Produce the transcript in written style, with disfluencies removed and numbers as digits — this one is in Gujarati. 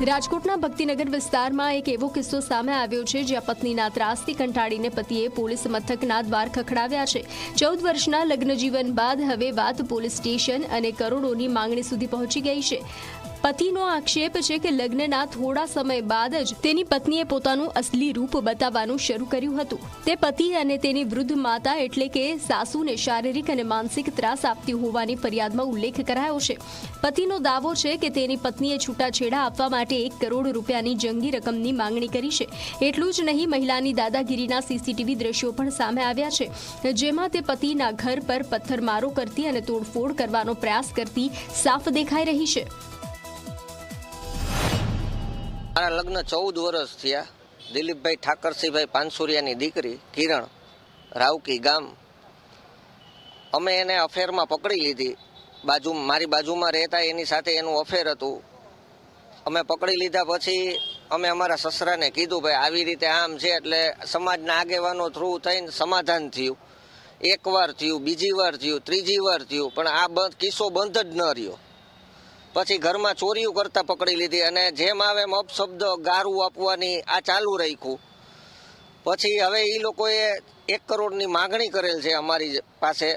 રાજકોટના ભક્તિનગર વિસ્તારમાં એક એવો કિસ્સો સામે આવ્યો છે જ્યાં પત્નીના ત્રાસથી કંટાળીને પતિએ પોલીસ મથકના દ્વાર ખખડાવ્યા છે। 14 વર્ષના લગ્નજીવન બાદ હવે વાત પોલીસ સ્ટેશન અને કરોડોની માંગણી સુધી પહોંચી ગઈ છે। પતિનો આક્ષેપ છે કે લગ્નના થોડા સમય બાદ જ તેની પત્નીએ પોતાનું અસલી રૂપ બતાવવાનું શરૂ કર્યું હતું। તે પતિ અને તેની વૃદ્ધ માતા એટલે કે સાસુને શારીરિક અને માનસિક ત્રાસ આપતી હોવાની ફરિયાદમાં ઉલ્લેખ કરાયો છે। પતિનો દાવો છે કે તેની પત્નીએ છૂટાછેડા આપવા માટે 1 કરોડ રૂપિયાની જંગી રકમની માંગણી કરી છે। એટલું જ નહીં, મહિલાની દાદાગીરીના સીસીટીવી દ્રશ્યો પણ સામે આવ્યા છે, જેમાં તે પતિના ઘર પર પથ્થરમારો કરતી અને તોડફોડ કરવાનો પ્રયાસ કરતી સાફ દેખાઈ રહી છે। મારા લગ્ન 14 વર્ષ થયા। દિલીપભાઈ ઠાકરસિંહભાઈ પાનસુરિયાની દીકરી કિરણ, રાવકી ગામ। અમે એને અફેરમાં પકડી લીધી। મારી બાજુમાં રહેતા એની સાથે એનું અફેર હતું। અમે પકડી લીધા પછી અમે અમારા સસરાને કીધું, ભાઈ આવી રીતે આમ છે, એટલે સમાજના આગેવાનો થ્રુ થઈને સમાધાન થયું। એકવાર થયું, બીજી વાર થયું, ત્રીજી વાર થયું, પણ આ કિસ્સો બંધ જ ન રહ્યો। પછી ઘરમાં ચોરીઓ કરતા પકડી લીધી અને જેમ આવે એમ અપશબ્દ ગારું આપવાની આ ચાલુ રાખ્યું। પછી હવે એ લોકોએ 1 કરોડની માગણી કરેલ છે અમારી પાસે।